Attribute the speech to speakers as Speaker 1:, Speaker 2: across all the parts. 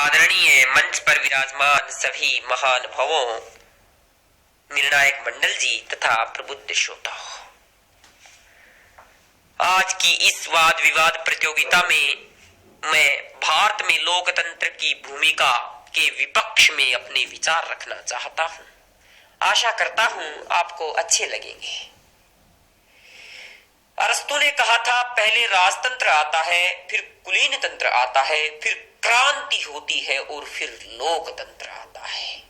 Speaker 1: आदरणीय मंच पर विराजमान सभी महानुभावों, निर्णायक मंडल जी तथा प्रबुद्ध श्रोताओं, आज की इस वाद विवाद प्रतियोगिता में मैं भारत में लोकतंत्र की भूमिका के विपक्ष में अपने विचार रखना चाहता हूं। आशा करता हूं आपको अच्छे लगेंगे। अरस्तु ने कहा था, पहले राजतंत्र आता है, फिर कुलीन तंत्र आता है, फिर क्रांति होती है और फिर लोकतंत्र आता है।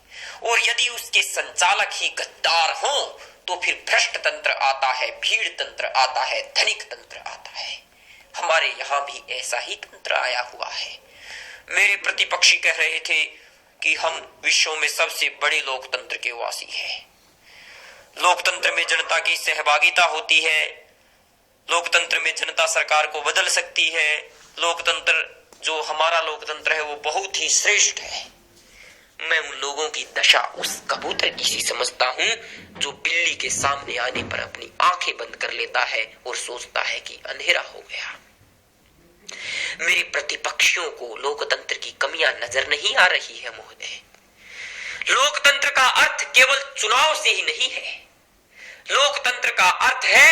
Speaker 1: और यदि उसके संचालक ही गद्दार हों तो फिर भ्रष्ट तंत्र आता है, भीड़ तंत्र आता है, धनिक तंत्र आता है। हमारे यहां भी ऐसा ही तंत्र आया हुआ है। मेरे प्रतिपक्षी कह रहे थे कि हम विश्व में सबसे बड़े लोकतंत्र के वासी हैं। लोकतंत्र में जनता की सहभागिता होती है, लोकतंत्र में जनता सरकार को बदल सकती है, लोकतंत्र जो हमारा लोकतंत्र है वो बहुत ही श्रेष्ठ है। मैं उन लोगों की दशा उस कबूतर की सी समझता हूं जो बिल्ली के सामने आने पर अपनी आंखें बंद कर लेता है और सोचता है कि अंधेरा हो गया। मेरे प्रतिपक्षियों को लोकतंत्र की कमियां नजर नहीं आ रही है महोदय। लोकतंत्र का अर्थ केवल चुनाव से ही नहीं है। लोकतंत्र का अर्थ है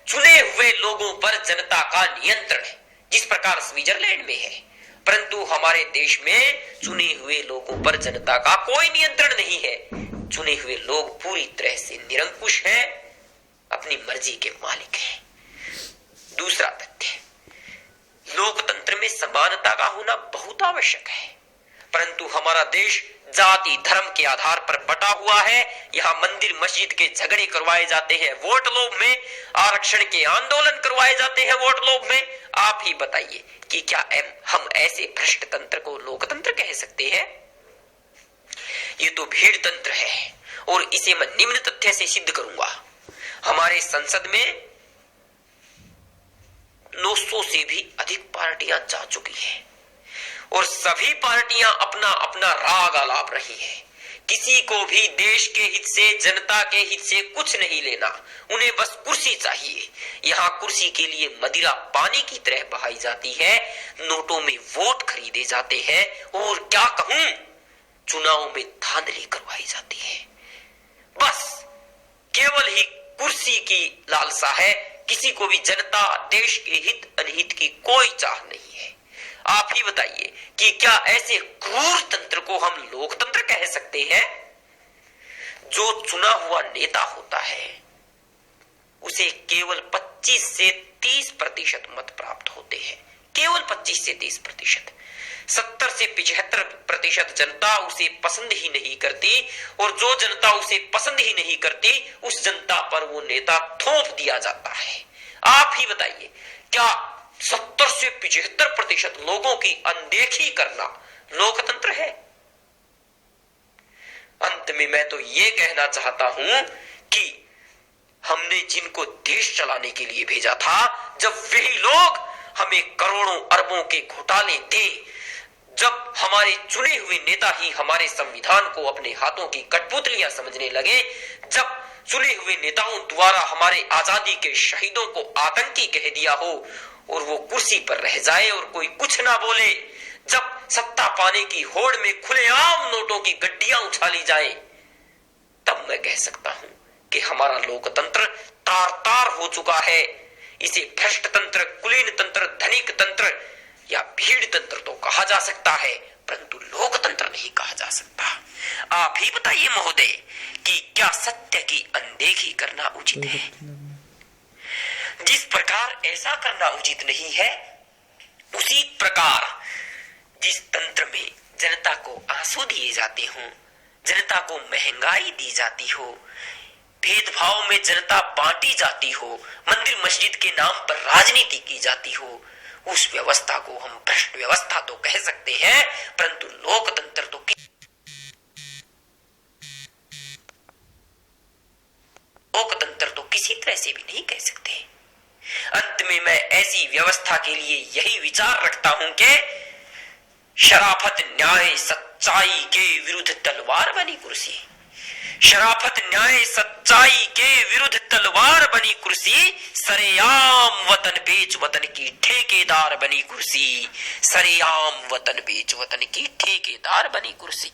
Speaker 1: चुने हुए लोगों पर जनता का नियंत्रण, जिस प्रकार स्विट्जरलैंड में है। परंतु हमारे देश में चुने हुए लोगों पर जनता का कोई नियंत्रण नहीं है। चुने हुए लोग पूरी तरह से निरंकुश हैं, अपनी मर्जी के मालिक हैं। दूसरा तथ्य, लोकतंत्र में समानता का होना बहुत आवश्यक है, परंतु हमारा देश जाति धर्म के आधार पर बटा हुआ है। यहाँ मंदिर मस्जिद के झगड़े करवाए जाते हैं वोट लोभ में, आरक्षण के आंदोलन करवाए जाते हैं वोट लोभ में। आप ही बताइए कि क्या हम ऐसे भ्रष्ट तंत्र को लोकतंत्र कह सकते हैं? ये तो भीड़ तंत्र है और इसे मैं निम्न तथ्य से सिद्ध करूंगा। हमारे संसद में 900 से भी अधिक पार्टियां जा चुकी हैं और सभी पार्टियां अपना अपना राग आलाप रही हैं। किसी को भी देश के हित से, जनता के हित से कुछ नहीं लेना, उन्हें बस कुर्सी चाहिए। यहाँ कुर्सी के लिए मदिरा पानी की तरह बहाई जाती है, नोटों में वोट खरीदे जाते हैं और क्या कहूं, चुनाव में धांधली करवाई जाती है। बस केवल ही कुर्सी की लालसा है, किसी को भी जनता, देश के हित अनहित की कोई चाह नहीं है। आप ही बताइए कि क्या ऐसे क्रूर तंत्र को हम लोकतंत्र कह सकते हैं? जो चुना हुआ नेता होता है उसे केवल 25 से 30% मत प्राप्त होते हैं, केवल 25 से 30%। 70 से 75% जनता उसे पसंद ही नहीं करती और जो जनता उसे पसंद ही नहीं करती उस जनता पर वो नेता थोप दिया जाता है। आप ही बताइए, क्या 70 से 75% लोगों की अनदेखी करना लोकतंत्र है? अंत में मैं तो ये कहना चाहता हूं कि हमने जिनको देश चलाने के लिए भेजा था, जब वही लोग हमें करोड़ों अरबों के घोटाले दे, जब हमारे चुने हुए नेता ही हमारे संविधान को अपने हाथों की कठपुतलियां समझने लगे, जब चुने हुए नेताओं द्वारा हमारे आजादी के शहीदों को आतंकी कह दिया हो और वो कुर्सी पर रह जाए और कोई कुछ ना बोले, जब सत्ता पाने की होड़ में खुलेआम नोटों की गड्डियां उछाली जाए, तब मैं कह सकता हूं कि हमारा लोकतंत्र तार तार हो चुका है। इसे भ्रष्ट तंत्र, कुलीन तंत्र, धनिक तंत्र या भीड़ तंत्र तो कहा जा सकता है, परंतु लोकतंत्र नहीं कहा जा सकता। आप ही बताइए महोदय कि क्या सत्य की अनदेखी करना उचित है? जिस प्रकार ऐसा करना उचित नहीं है, उसी प्रकार जिस तंत्र में जनता को आंसू दिए जाते हों, जनता को महंगाई दी जाती हो, भेदभाव में जनता बांटी जाती हो, मंदिर मस्जिद के नाम पर राजनीति की जाती हो, उस व्यवस्था को हम भ्रष्ट व्यवस्था तो कह सकते हैं, परंतु लोकतंत्र तो किसी तरह से भी नहीं कह सकते। अंत में मैं ऐसी व्यवस्था के लिए यही विचार रखता हूं कि शराफत न्याय सच्चाई के विरुद्ध तलवार बनी कुर्सी, शराफत न्याय सच्चाई के विरुद्ध तलवार बनी कुर्सी, सरेआम वतन बेच वतन की ठेकेदार बनी कुर्सी, सरेआम वतन बेच वतन की ठेकेदार बनी कुर्सी।